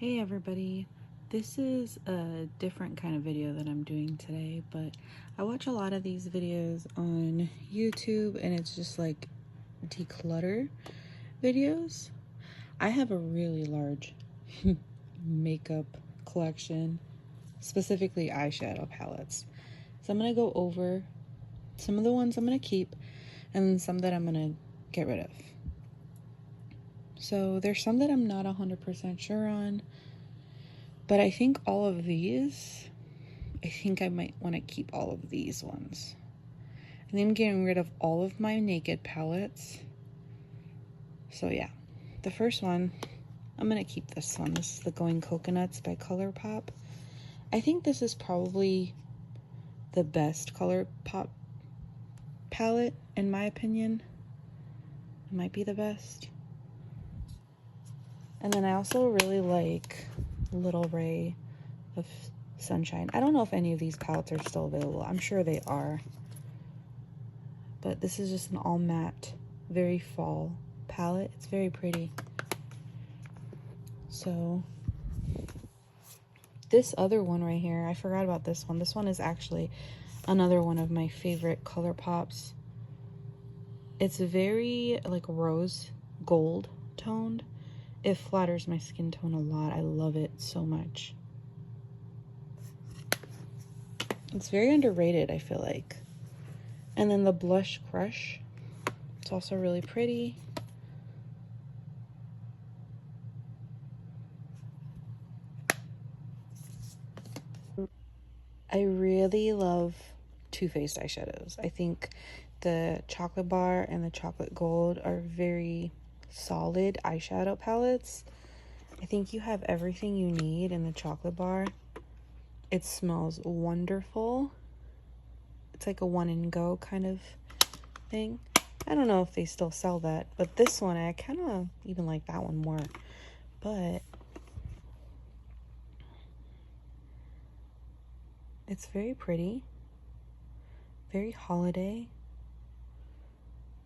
Hey everybody, this is a different kind of video that I'm doing today, but I watch a lot of these videos on YouTube and it's just like declutter videos. I have a really large makeup collection, specifically eyeshadow palettes. So I'm going to go over some of the ones I'm going to keep and some that I'm going to get rid of. So there's some that I'm not 100% sure on, but I think all of these, I think I might want to keep all of these ones. And then getting rid of all of my naked palettes. So yeah, the first one, I'm going to keep this one. This is the Going Coconuts by ColourPop. I think this is probably the best ColourPop palette, in my opinion. It might be the best. And then I also really like Little Ray of Sunshine. I don't know if any of these palettes are still available. I'm sure they are. But this is just an all matte, very fall palette. It's very pretty. So this other one right here, I forgot about this one. This one is actually another one of my favorite ColourPops. It's very like rose gold toned. It flatters my skin tone a lot. I love it so much. It's very underrated, I feel like. And then the Blush Crush. It's also really pretty. I really love Too Faced eyeshadows. I think the Chocolate Bar and the Chocolate Gold are very solid eyeshadow palettes. I think you have everything you need in the Chocolate Bar. It smells wonderful. It's like a one and go kind of thing. I don't know if they still sell that, but this one, I kind of even like that one more. But it's very pretty, very holiday.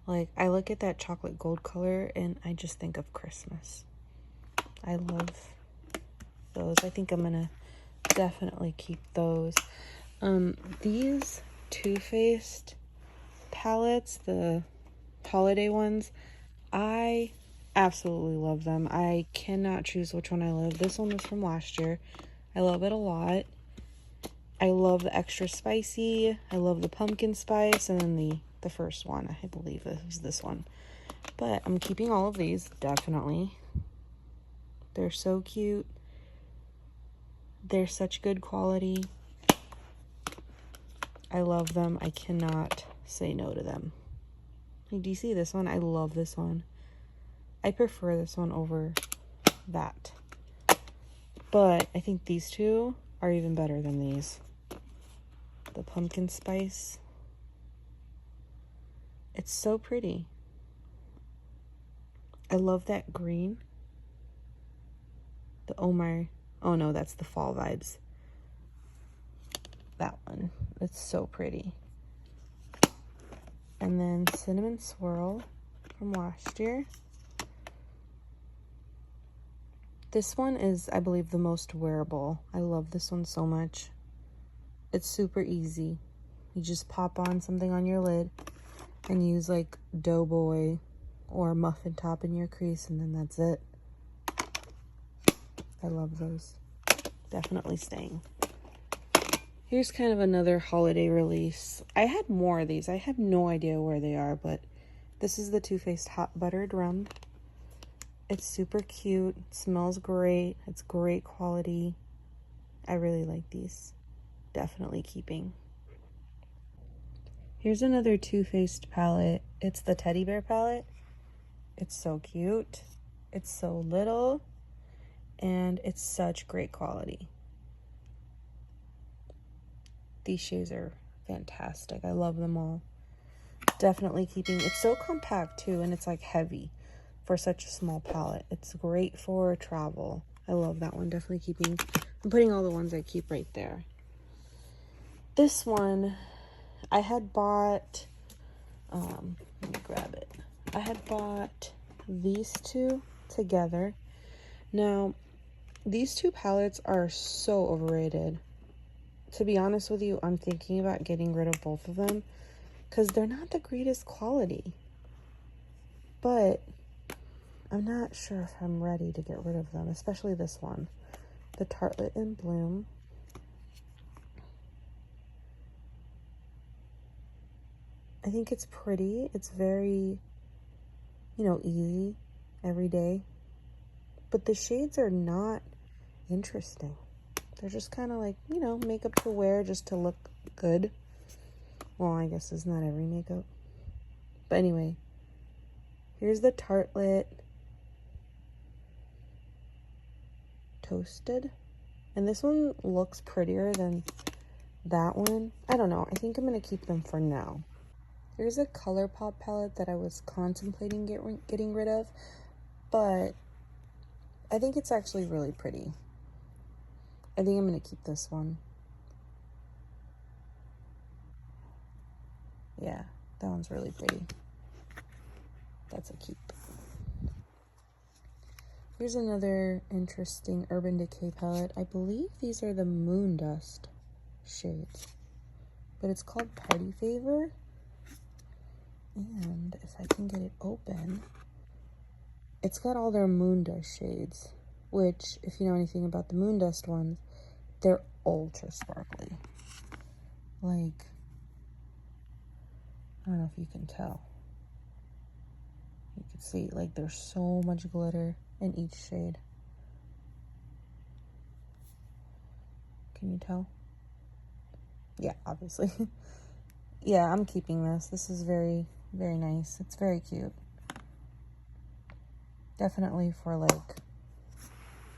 Like, I look at that chocolate gold color and I just think of Christmas. I love those. I think I'm gonna definitely keep those. These Too Faced palettes, the holiday ones, I absolutely love them. I cannot choose which one I love. This one was from last year. I love it a lot. I love the extra spicy. I love the pumpkin spice. And then the first one, I believe it was this one. But I'm keeping all of these, definitely. They're so cute. They're such good quality. I love them. I cannot say no to them. Do you see this one? I love this one. I prefer this one over that. But I think these two are even better than these. The pumpkin spice. It's so pretty. I love that green. The oh no, that's the fall vibes. That one. It's so pretty. And then Cinnamon Swirl from last year. This one is, I believe, the most wearable. I love this one so much. It's super easy. You just pop on something on your lid and use like Doughboy or Muffin Top in your crease, and then that's it. I love those. Definitely staying. Here's kind of another holiday release. I had more of these. I have no idea where they are, but this is the Too Faced Hot Buttered Rum. It's super cute. It smells great. It's great quality. I really like these. Definitely keeping. Here's another Too Faced palette. It's the Teddy Bear palette. It's so cute. It's so little. And it's such great quality. These shades are fantastic. I love them all. Definitely keeping. It's so compact too, and it's like heavy for such a small palette. It's great for travel. I love that one. Definitely keeping. I'm putting all the ones I keep right there. This one, I had bought, let me grab it. I had bought these two together. Now, These two palettes are so overrated. To be honest with you, I'm thinking about getting rid of both of them because they're not the greatest quality. But I'm not sure if I'm ready to get rid of them, especially this one. The Tarte in Bloom. I think it's pretty. It's very, you know, easy every day. But the shades are not interesting. They're just kind of like, you know, makeup to wear just to look good. Well, I guess it's not every makeup. But anyway, here's the Tarte Toasted. And this one looks prettier than that one. I don't know. I think I'm going to keep them for now. Here's a ColourPop palette that I was contemplating getting rid of. But I think it's actually really pretty. I think I'm going to keep this one. Yeah, that one's really pretty. That's a keep. Here's another interesting Urban Decay palette. I believe these are the Moon Dust shades. But it's called Party Favor. And if I can get it open, it's got all their Moon Dust shades. Which, if you know anything about the Moon Dust ones, they're ultra sparkly. Like, I don't know if you can tell. You can see, like, there's so much glitter in each shade. Can you tell? Yeah, obviously. Yeah, I'm keeping this. This is very, very nice. It's very cute. Definitely for, like,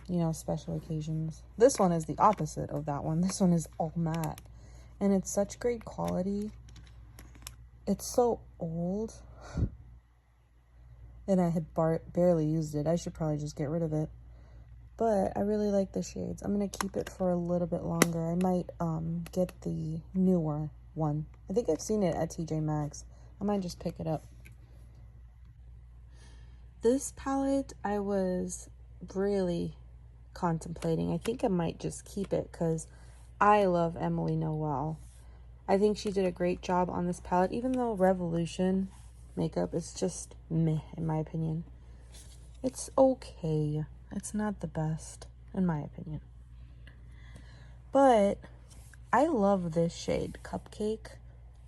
you know, special occasions. This one is the opposite of that one. This one is all matte. And it's such great quality. It's so old. And I had barely used it. I should probably just get rid of it. But I really like the shades. I'm going to keep it for a little bit longer. I might get the newer one. I think I've seen it at TJ Maxx. I might just pick it up. This palette I was really contemplating. I think I might just keep it because I love Emily Noel. I think she did a great job on this palette, even though Revolution makeup is just meh, in my opinion. It's okay. It's not the best, in my opinion. But I love this shade, Cupcake.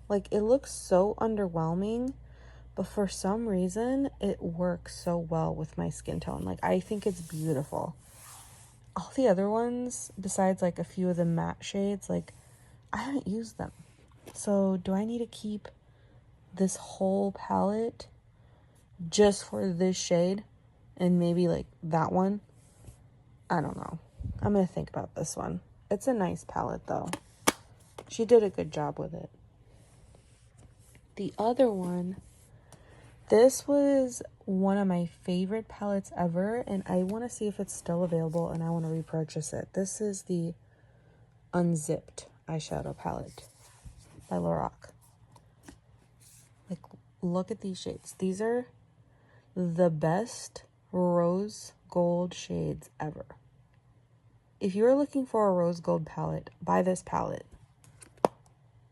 Like, it looks so underwhelming, but for some reason, it works so well with my skin tone. Like, I think it's beautiful. All the other ones, besides, like, a few of the matte shades, like, I haven't used them. So, do I need to keep this whole palette just for this shade? And maybe, like, that one? I don't know. I'm going to think about this one. It's a nice palette, though. She did a good job with it. The other one, this was one of my favorite palettes ever, and I want to see if it's still available, and I want to repurchase it. This is the Unzipped eyeshadow palette by Lorac. Like, look at these shades. These are the best rose gold shades ever. If you're looking for a rose gold palette, buy this palette.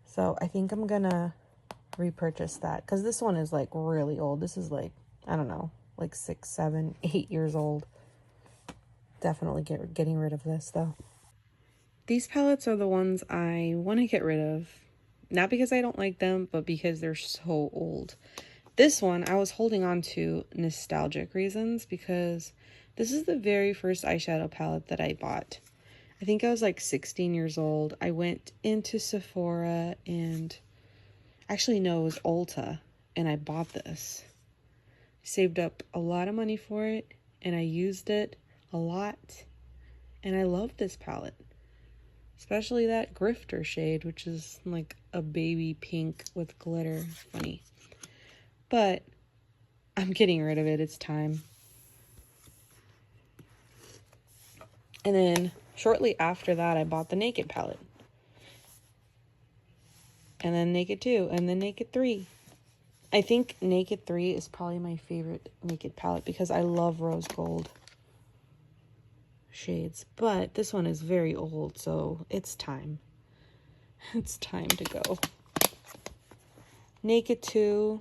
So I think I'm gonna repurchase that because this one is like really old. This is like, I don't know, like 6, 7, 8 years old. Definitely getting rid of this though. These palettes are the ones I want to get rid of. Not because I don't like them, but because they're so old. This one I was holding on to nostalgic reasons because this is the very first eyeshadow palette that I bought. I think I was like 16 years old. I went into Sephora and actually no, it was Ulta, and I bought this. Saved up a lot of money for it, and I used it a lot, and I love this palette. Especially that Grifter shade, which is like a baby pink with glitter. Funny. But I'm getting rid of it. It's time. And then shortly after that, I bought the Naked palette. And then Naked 2. And then Naked 3. I think Naked 3 is probably my favorite Naked palette because I love rose gold shades, but this one is very old, so it's time. It's time to go. Naked 2.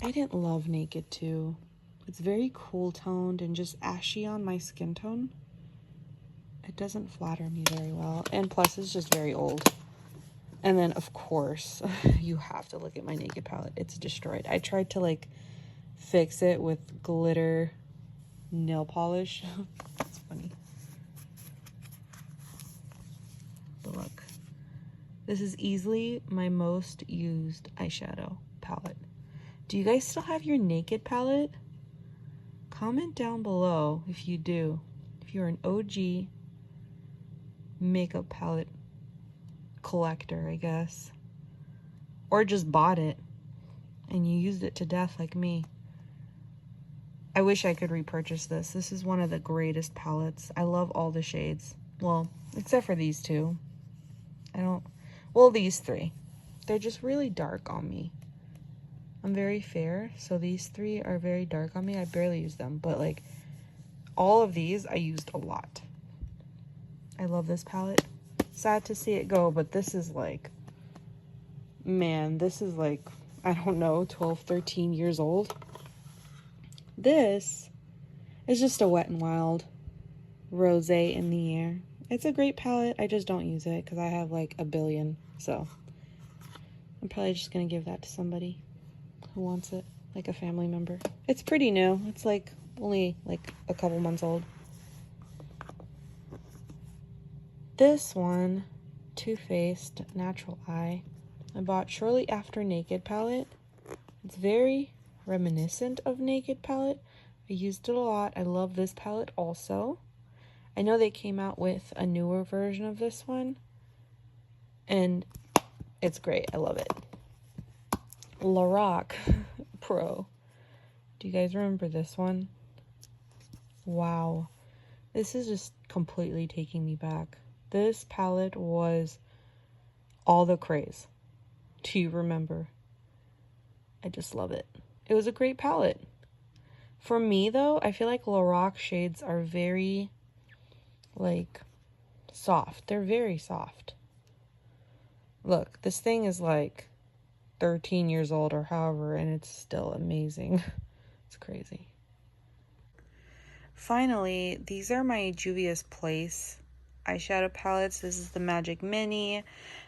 I didn't love Naked 2. It's very cool toned and just ashy on my skin tone. It doesn't flatter me very well, and plus it's just very old. And then of course you have to look at my Naked palette. It's destroyed. I tried to like fix it with glitter nail polish. That's funny. But look, this is easily my most used eyeshadow palette. Do you guys still have your Naked palette? Comment down below if you do. If you're an OG makeup palette collector, I guess. Or just bought it and you used it to death like me. I wish I could repurchase this. This is one of the greatest palettes. I love all the shades. Well, except for these two. Well, these three. They're just really dark on me. I'm very fair, so these three are very dark on me. I barely use them, but like all of these I used a lot. I love this palette. Sad to see it go, but this is like, man, this is like, I don't know, 12, 13 years old. This is just a Wet n Wild Rosé in the Air. It's a great palette. I just don't use it because I have like a billion. So I'm probably just going to give that to somebody who wants it, like a family member. It's pretty new. It's like only like a couple months old. This one, Too Faced Natural Eye, I bought shortly after Naked palette. It's very reminiscent of Naked palette. I used it a lot. I love this palette also. I know they came out with a newer version of this one, and it's great. I love it. Lorac Pro. Do you guys remember this one? Wow. This is just completely taking me back. This palette was all the craze. Do you remember? I just love it. It was a great palette. For me, though, I feel like Lorac shades are very, like, soft. They're very soft. Look, this thing is like 13 years old or however, and it's still amazing. It's crazy. Finally, these are my Juvia's Place eyeshadow palettes. This is the Magic Mini,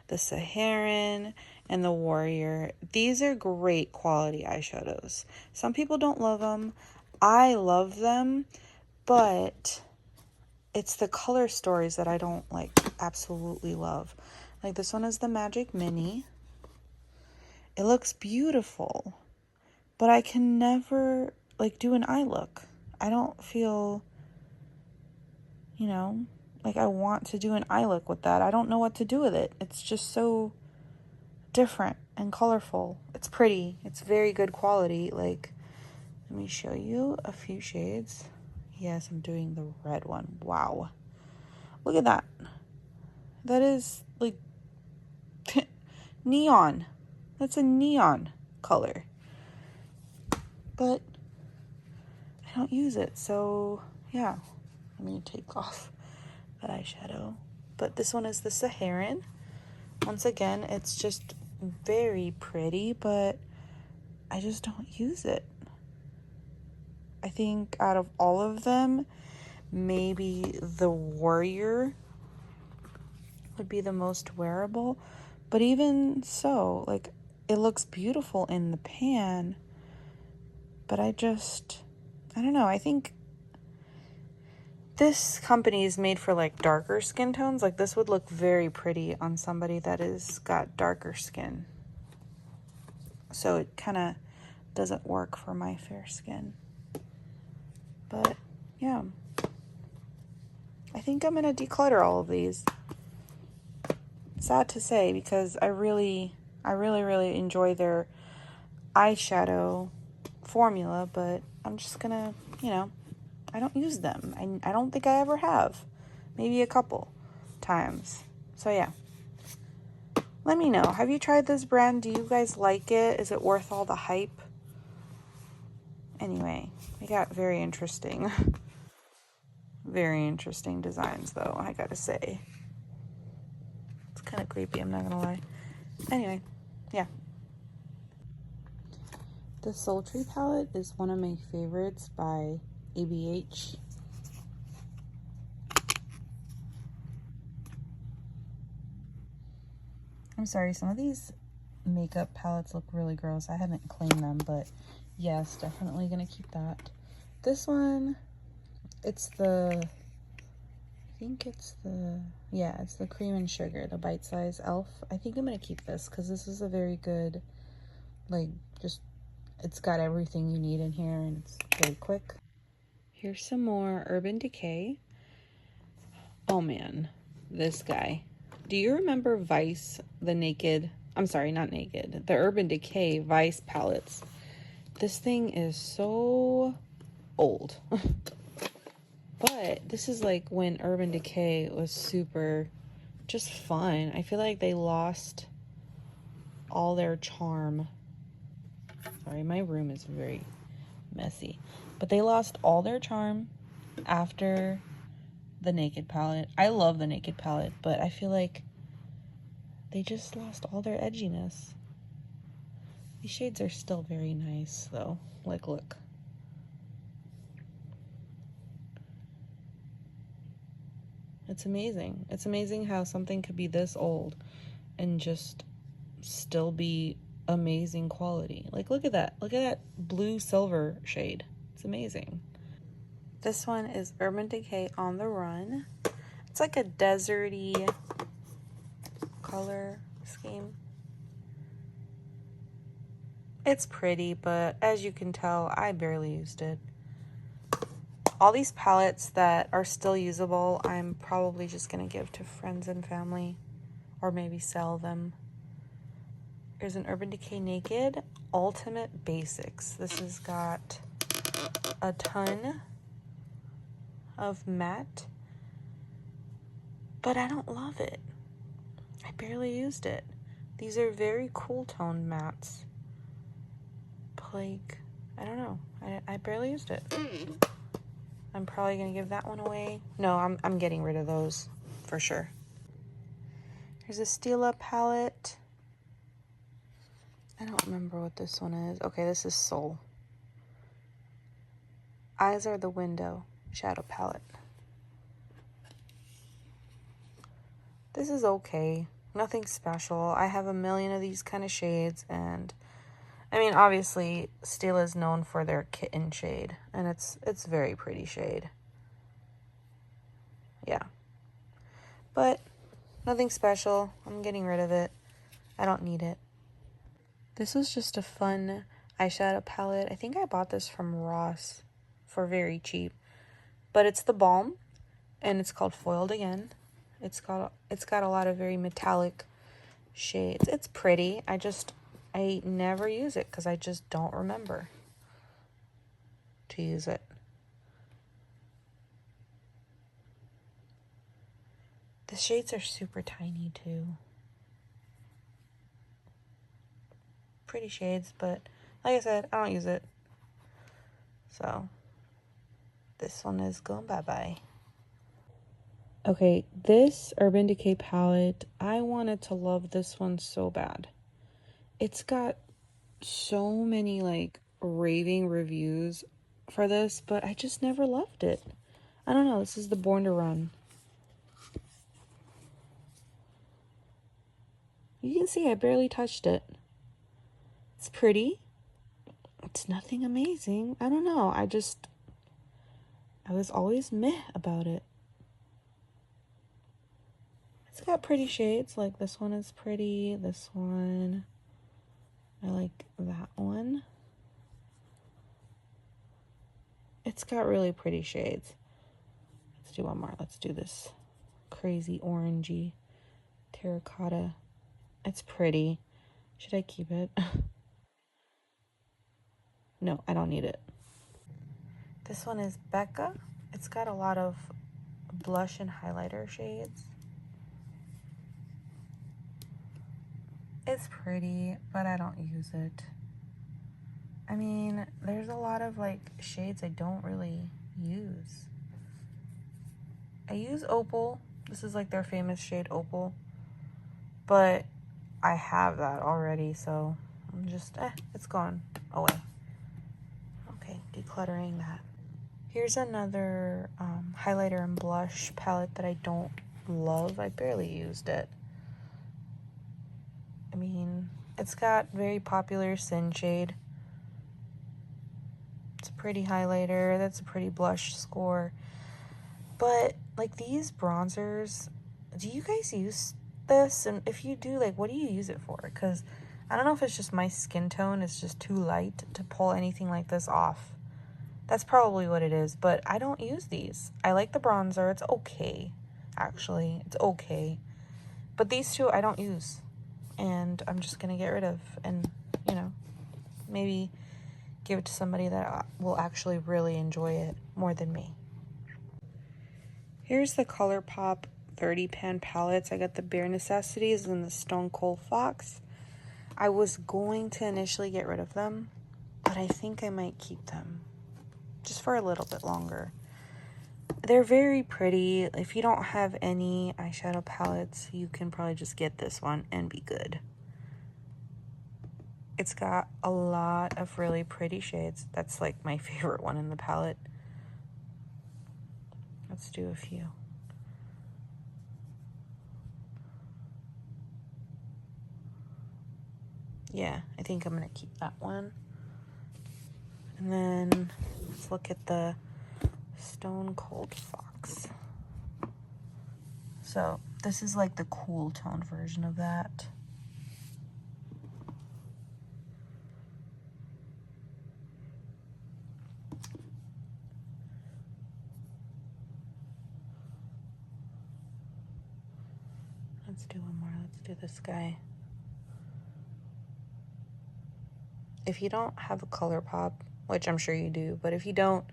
the Saharan, and the Warrior. These are great quality eyeshadows. Some people don't love them. I love them, but it's the color stories that I don't like absolutely love. Like this one is the Magic Mini. It looks beautiful, but I can never like do an eye look. I don't feel, you know, like I want to do an eye look with that. I don't know what to do with it. It's just so different and colorful. It's pretty. It's very good quality. Like, let me show you a few shades. Yes, I'm doing the red one. Wow. Look at that. That is like neon. That's a neon color. But I don't use it, so yeah. Let me take off that eyeshadow. But this one is the Saharan. Once again, it's just very pretty, but I just don't use it. I think out of all of them, maybe the Warrior would be the most wearable. But even so, like, it looks beautiful in the pan, but I don't know. I think this company is made for like darker skin tones. Like this would look very pretty on somebody that is got darker skin. So it kind of doesn't work for my fair skin. But yeah, I think I'm going to declutter all of these. Sad to say, because I really enjoy their eyeshadow formula, but I'm just going to, you know, I don't use them. I don't think I ever have. Maybe a couple times. So yeah. Let me know. Have you tried this brand? Do you guys like it? Is it worth all the hype? Anyway, it got very interesting. Very interesting designs, though, I gotta say. It's kind of creepy, I'm not gonna lie. Anyway, yeah. The Sultry palette is one of my favorites by ABH. I'm sorry, some of these makeup palettes look really gross. I haven't cleaned them, but yes, definitely gonna keep that. This one, it's the, I think it's the, yeah, it's the Cream and Sugar, the Bite Size Elf. I think I'm gonna keep this because this is a very good, like, just, it's got everything you need in here and it's very quick. Here's some more Urban Decay. Oh man, this guy. Do you remember Vice, the Naked, I'm sorry, not Naked, the Urban Decay Vice palettes? This thing is so old. But this is like when Urban Decay was super just fun. I feel like they lost all their charm. Sorry, my room is very messy. But they lost all their charm after the Naked palette. I love the Naked palette, but I feel like they just lost all their edginess. These shades are still very nice though. Like, look. It's amazing. It's amazing how something could be this old and just still be amazing quality. Like, look at that. Look at that blue silver shade. It's amazing. This one is Urban Decay On the Run. It's like a deserty color scheme. It's pretty, but as you can tell, I barely used it. All these palettes that are still usable, I'm probably just gonna give to friends and family, or maybe sell them. Here's an Urban Decay Naked Ultimate Basics. This has got a ton of matte, but I don't love it. I barely used it. These are very cool toned mattes. Like, I don't know. I barely used it. I'm probably gonna give that one away. No, I'm getting rid of those for sure. Here's a Stila palette. I don't remember what this one is. Okay, this is Soul. Eyes Are the Window shadow palette. This is okay. Nothing special. I have a million of these kind of shades, and I mean, obviously, Stila is known for their kitten shade, and it's very pretty shade. Yeah. But nothing special. I'm getting rid of it. I don't need it. This was just a fun eyeshadow palette. I think I bought this from Ross for very cheap. But it's the Balm, and it's called Foiled Again. It's got a lot of very metallic shades. It's pretty. I never use it because I just don't remember to use it. The shades are super tiny too. Pretty shades, but like I said, I don't use it. So this one is going bye-bye. Okay, this Urban Decay palette, I wanted to love this one so bad. It's got so many like raving reviews for this, but I just never loved it. I don't know, this is the Born to Run. You can see I barely touched it. It's pretty. It's nothing amazing. I don't know. I was always meh about it. It's got pretty shades. Like this one is pretty. This one. I like that one. It's got really pretty shades. Let's do one more. Let's do this crazy orangey terracotta. It's pretty. Should I keep it? No, I don't need it. This one is Becca. It's got a lot of blush and highlighter shades. It's pretty, but I don't use it. I mean, there's a lot of like shades I don't really use. I use Opal. This is like their famous shade Opal. But I have that already, so I'm just, it's gone away. Okay, decluttering that. Here's another highlighter and blush palette that I don't love. I barely used it. I mean, it's got very popular Sin shade. It's a pretty highlighter. That's a pretty blush score. But, like, these bronzers, do you guys use this? And if you do, like, what do you use it for? Because I don't know if it's just my skin tone is just too light to pull anything like this off. That's probably what it is, but I don't use these. I like the bronzer. It's okay, actually. It's okay. But these two I don't use, and I'm just going to get rid of and, you know, maybe give it to somebody that will actually really enjoy it more than me. Here's the ColourPop 30 pan palettes. I got the Bare Necessities and the Stone Cold Fox. I was going to initially get rid of them, but I think I might keep them just for a little bit longer. They're very pretty. If you don't have any eyeshadow palettes, you can probably just get this one and be good. It's got a lot of really pretty shades. That's like my favorite one in the palette. Let's do a few. Yeah, I think I'm gonna keep that one. And then let's look at the Stone Cold Fox. So this is like the cool tone version of that. Let's do one more. Let's do this guy. If you don't have a ColourPop, which I'm sure you do, but if you don't,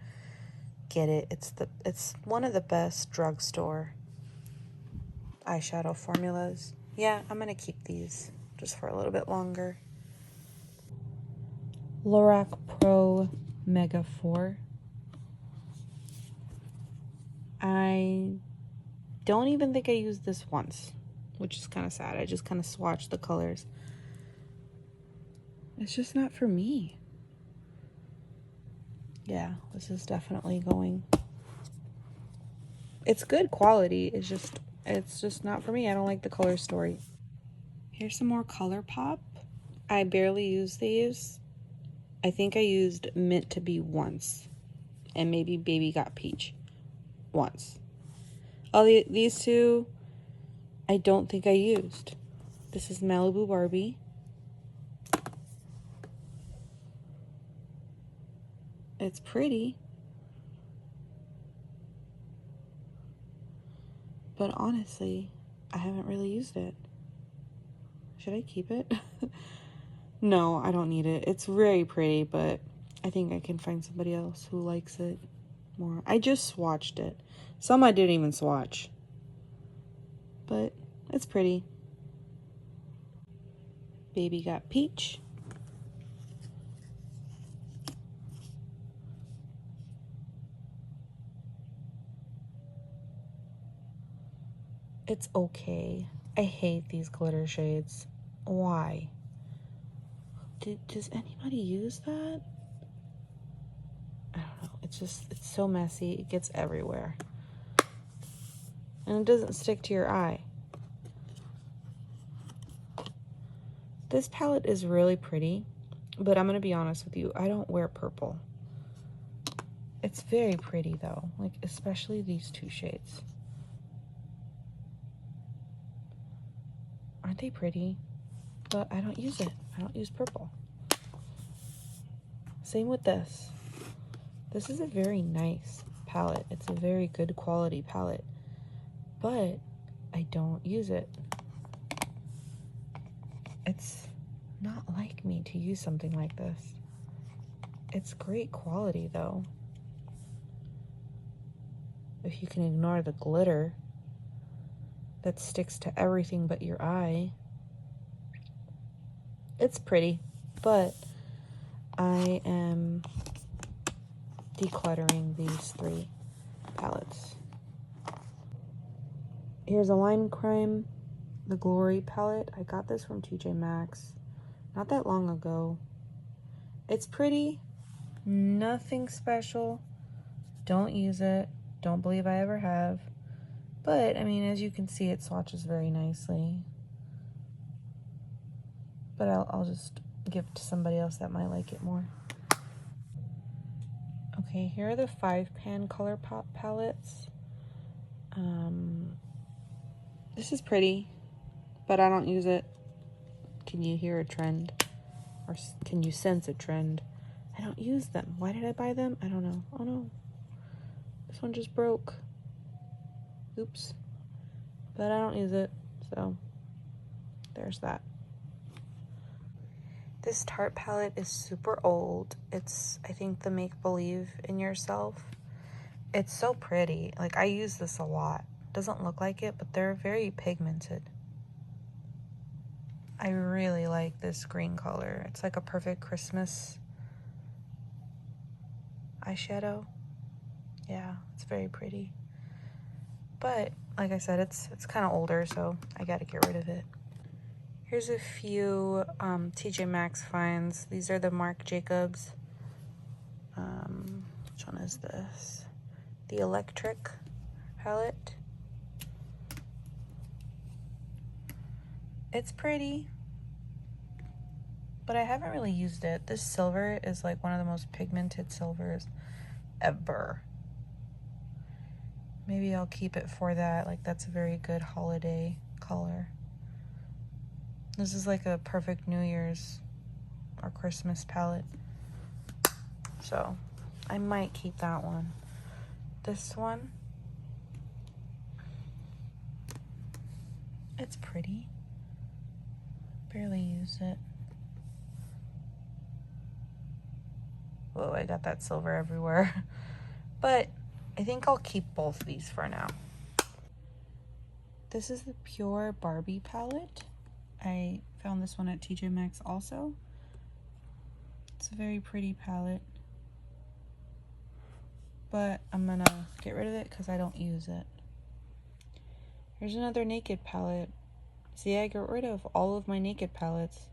get it. It's one of the best drugstore eyeshadow formulas. Yeah, I'm gonna keep these just for a little bit longer. Lorac Pro Mega 4. I don't even think I used this once, which is kind of sad. I just kind of swatched the colors. It's just not for me. Yeah, this is definitely going. It's good quality. It's just not for me. I don't like the color story. Here's some more ColourPop. I barely use these. I think I used Mint to Be once, and maybe Baby Got Peach once. These two, I don't think I used. This is Malibu Barbie. It's pretty, but honestly, I haven't really used it. Should I keep it? No, I don't need it. It's very pretty, but I think I can find somebody else who likes it more. I just swatched it. Some I didn't even swatch, but it's pretty. Baby Got Peach. It's okay. I hate these glitter shades. Why? Does anybody use that? I don't know. It's so messy. It gets everywhere. And it doesn't stick to your eye. This palette is really pretty, but I'm going to be honest with you. I don't wear purple. It's very pretty though. Like, especially these two shades. Aren't they pretty? But I don't use it. I don't use purple. Same with this. This is a very nice palette. It's a very good quality palette. But I don't use it. It's not like me to use something like this. It's great quality though. If you can ignore the glitter that sticks to everything but your eye. It's pretty, but I am decluttering these three palettes. Here's a Lime Crime, the Glory palette. I got this from TJ Maxx not that long ago. It's pretty, nothing special. Don't use it. Don't believe I ever have. But, I mean, as you can see, it swatches very nicely. But I'll just give it to somebody else that might like it more. Okay, here are the 5-pan ColourPop palettes. This is pretty, but I don't use it. Can you hear a trend? Or can you sense a trend? I don't use them. Why did I buy them? I don't know. Oh no. This one just broke. Oops. But I don't use it, so there's that. This Tarte palette is super old. It's, I think, the Make Believe in Yourself. It's so pretty. Like, I use this a lot. Doesn't look like it, but they're very pigmented. I really like this green color. It's like a perfect Christmas eyeshadow. Yeah, it's very pretty. But, like I said, it's kind of older, so I gotta get rid of it. Here's a few TJ Maxx finds. These are the Marc Jacobs. Which one is this? The Electric palette. It's pretty, but I haven't really used it. This silver is like one of the most pigmented silvers ever. Maybe I'll keep it for that. Like, that's a very good holiday color. This is like a perfect New Year's or Christmas palette. So I might keep that one. This one, it's pretty. Barely use it. Whoa, I got that silver everywhere. But I think I'll keep both of these for now. This is the Pure Barbie palette. I found this one at TJ Maxx also. It's a very pretty palette. But I'm gonna get rid of it because I don't use it. Here's another Naked palette. See, I got rid of all of my Naked palettes.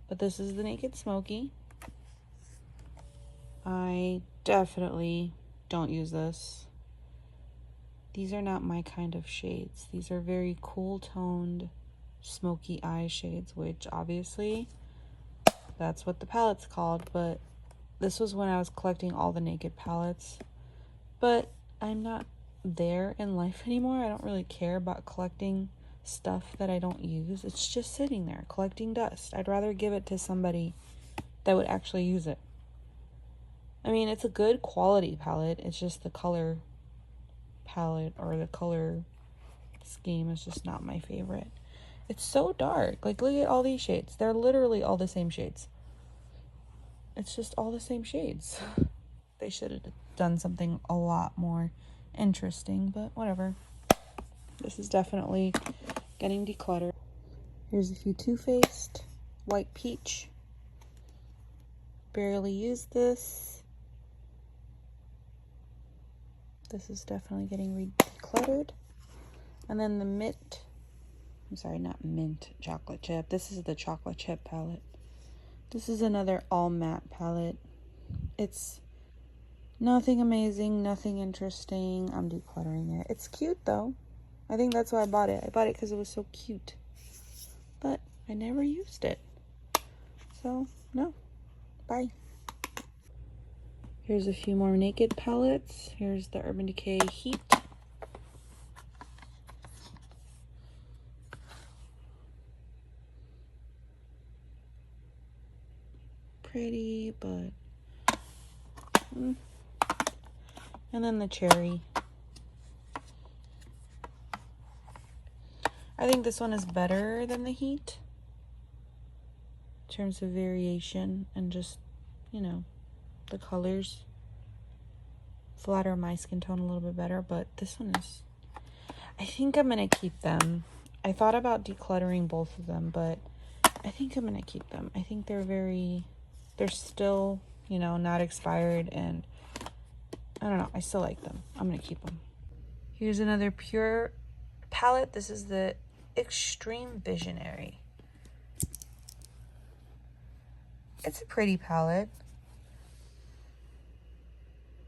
But this is the Naked Smoky. I definitely don't use this. These are not my kind of shades. These are very cool toned, smoky eye shades, which obviously that's what the palette's called. But this was when I was collecting all the Naked palettes. But I'm not there in life anymore. I don't really care about collecting stuff that I don't use. It's just sitting there collecting dust. I'd rather give it to somebody that would actually use it. I mean, it's a good quality palette. It's just the color palette or the color scheme is just not my favorite. It's so dark. Like, look at all these shades. They're literally all the same shades. It's just all the same shades. They should have done something a lot more interesting, but whatever. This is definitely getting decluttered. Here's a few Too Faced. White Peach. Barely used this. This is definitely getting decluttered. And then the mint, I'm sorry, not mint chocolate chip. This is the chocolate chip palette. This is another all matte palette. It's nothing amazing, nothing interesting. I'm decluttering it. It's cute though. I think that's why I bought it. I bought it because it was so cute. But I never used it. So, no. Bye. Here's a few more Naked palettes. Here's the Urban Decay Heat. Pretty, but... And then the Cherry. I think this one is better than the Heat. In terms of variation and just, you know, the colors flatter my skin tone a little bit better, but this one is, I think I'm gonna keep them. I thought about decluttering both of them, but I think I'm gonna keep them. I think they're still, you know, not expired, and I don't know, I still like them. I'm gonna keep them. Here's another Pure palette. This is the Extreme Visionary. It's a pretty palette,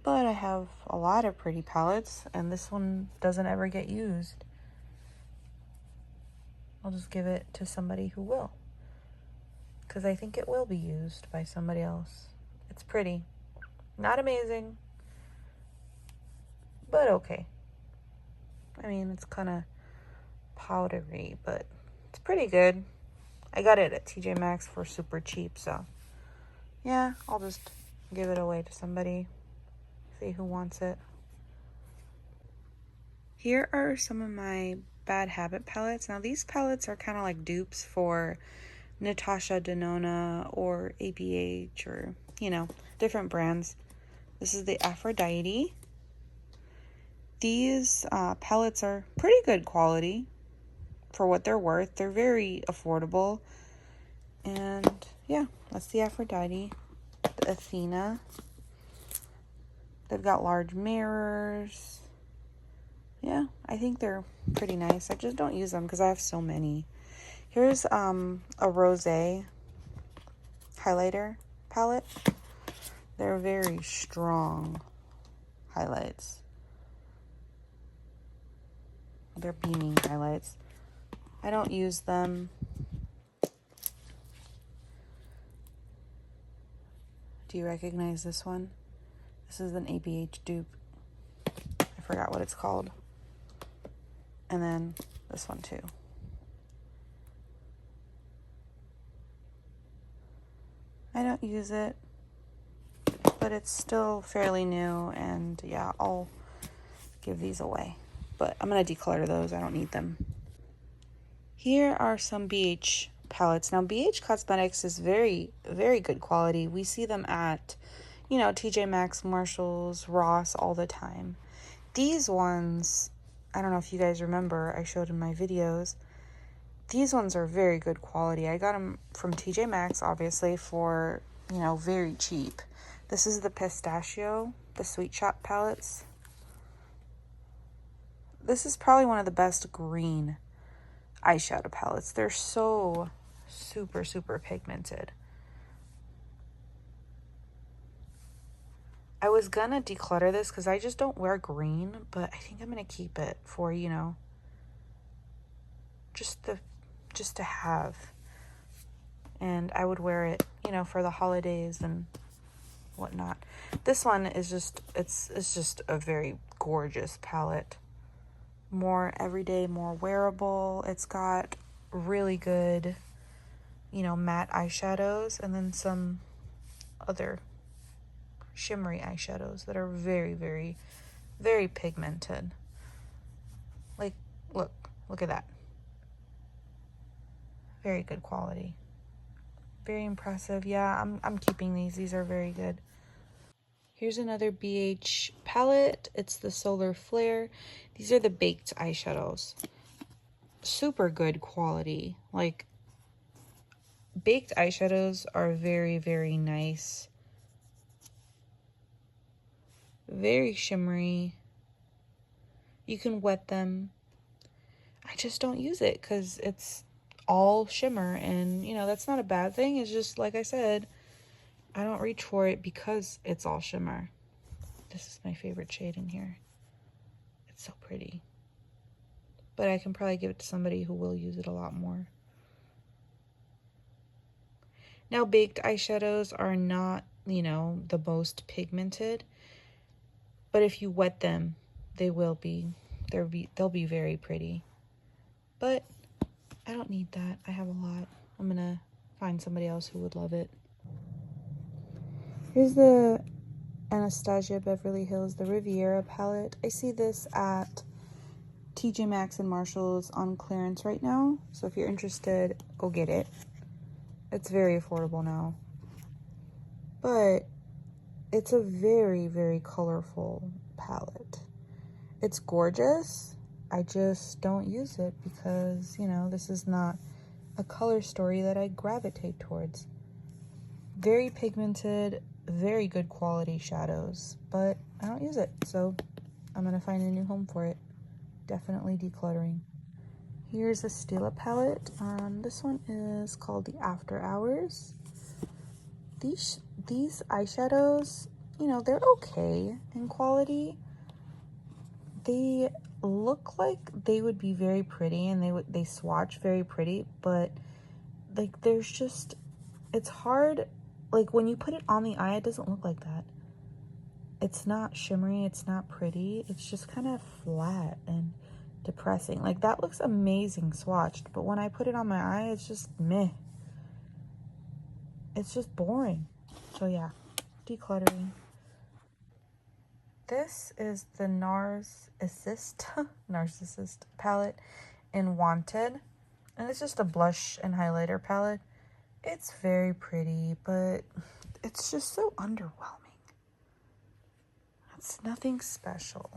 but I have a lot of pretty palettes, and this one doesn't ever get used. I'll just give it to somebody who will, because I think it will be used by somebody else. It's pretty. Not amazing, but okay. I mean, it's kind of powdery, but it's pretty good. I got it at TJ Maxx for super cheap, so yeah, I'll just give it away to somebody, see who wants it. Here are some of my Bad Habit palettes. Now, these palettes are kind of like dupes for Natasha Denona or ABH or, you know, different brands. This is the Aphrodite. These palettes are pretty good quality for what they're worth. They're very affordable. And yeah, that's the Aphrodite. The Athena. They've got large mirrors. Yeah, I think they're pretty nice. I just don't use them because I have so many. Here's a rosé highlighter palette. They're very strong highlights. They're beaming highlights. I don't use them. Do you recognize this one? This is an ABH dupe. I forgot what it's called. And then this one too. I don't use it, but it's still fairly new, and yeah, I'll give these away. But I'm going to declutter those. I don't need them. Here are some BH palettes. Now, BH Cosmetics is very, very good quality. We see them at, you know, TJ Maxx, Marshalls, Ross all the time. These ones, I don't know if you guys remember, I showed in my videos. These ones are very good quality. I got them from TJ Maxx, obviously, for, you know, very cheap. This is the Pistachio, the Sweet Shop palettes. This is probably one of the best green eyeshadow palettes. They're so super, super pigmented. I was gonna declutter this because I just don't wear green, but I think I'm gonna keep it for, you know, just to have. And I would wear it, you know, for the holidays and whatnot. This one is just, it's just a very gorgeous palette. More everyday, more wearable. It's got really good, you know, matte eyeshadows, and then some other shimmery eyeshadows that are very, very, very pigmented. Like, look at that. Very good quality. Very impressive. Yeah, I'm keeping these. These are very good. Here's another BH palette. It's the Solar Flare. These are the baked eyeshadows. Super good quality. Like, baked eyeshadows are very, very nice. Very shimmery. You can wet them. I just don't use it because it's all shimmer, and, you know, that's not a bad thing. It's just, like I said, I don't reach for it because it's all shimmer. This is my favorite shade in here. It's so pretty. But I can probably give it to somebody who will use it a lot more. Now, baked eyeshadows are not, you know, the most pigmented. But if you wet them, they will be. They'll be very pretty. But I don't need that. I have a lot. I'm going to find somebody else who would love it. Here's the Anastasia Beverly Hills, the Riviera palette. I see this at TJ Maxx and Marshalls on clearance right now. So if you're interested, go get it. It's very affordable now. But it's a very, very colorful palette. It's gorgeous. I just don't use it because, you know, this is not a color story that I gravitate towards. Very pigmented, very good quality shadows, but I don't use it, so I'm gonna find a new home for it. Definitely decluttering. Here's a Stila palette. This one is called the After Hours. These eyeshadows, you know, they're okay in quality. They look like they would be very pretty, and they swatch very pretty, but like there's just, it's hard, like when you put it on the eye, it doesn't look like that. It's not shimmery, it's not pretty, it's just kind of flat and depressing. Like that looks amazing swatched, but when I put it on my eye, it's just meh. It's just boring. So yeah, decluttering. This is the Narcissist palette in Wanted, and it's just a blush and highlighter palette. It's very pretty, but it's just so underwhelming. It's nothing special.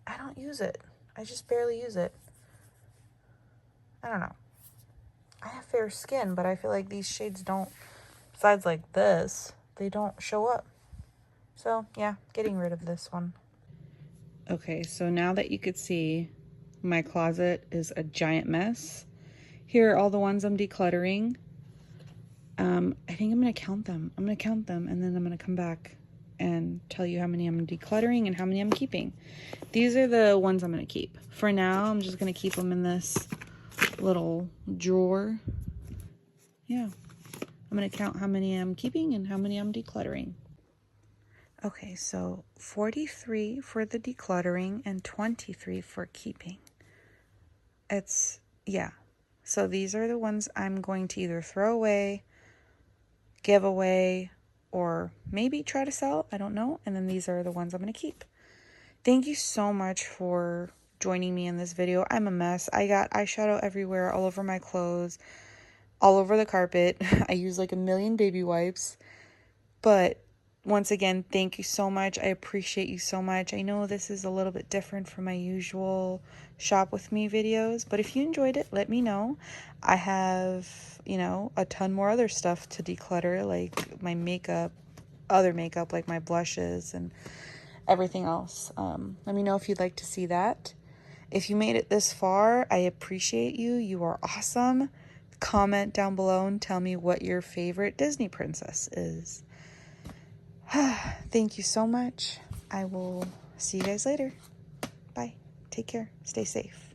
I don't use it. I just barely use it. I don't know. I have fair skin, but I feel like these shades don't, besides like this, they don't show up. So yeah, getting rid of this one. Okay, so now that you could see, my closet is a giant mess. Here are all the ones I'm decluttering. I think I'm gonna count them. I'm gonna count them, and then I'm gonna come back and tell you how many I'm decluttering and how many I'm keeping. These are the ones I'm gonna keep. For now, I'm just gonna keep them in this little drawer. Yeah, I'm gonna count how many I'm keeping and how many I'm decluttering. Okay, so 43 for the decluttering and 23 for keeping. It's, yeah. So these are the ones I'm going to either throw away, give away, or maybe try to sell. I don't know. And then these are the ones I'm going to keep. Thank you so much for joining me in this video. I'm a mess. I got eyeshadow everywhere, all over my clothes, all over the carpet. I use like a million baby wipes. But once again, thank you so much. I appreciate you so much. I know this is a little bit different from my usual shop with me videos, but if you enjoyed it, let me know. I have, you know, a ton more other stuff to declutter, like my makeup, other makeup, like my blushes and everything else. Let me know if you'd like to see that. If you made it this far, I appreciate you. You are awesome. Comment down below and tell me what your favorite Disney princess is. Thank you so much. I will see you guys later. Bye. Take care. Stay safe.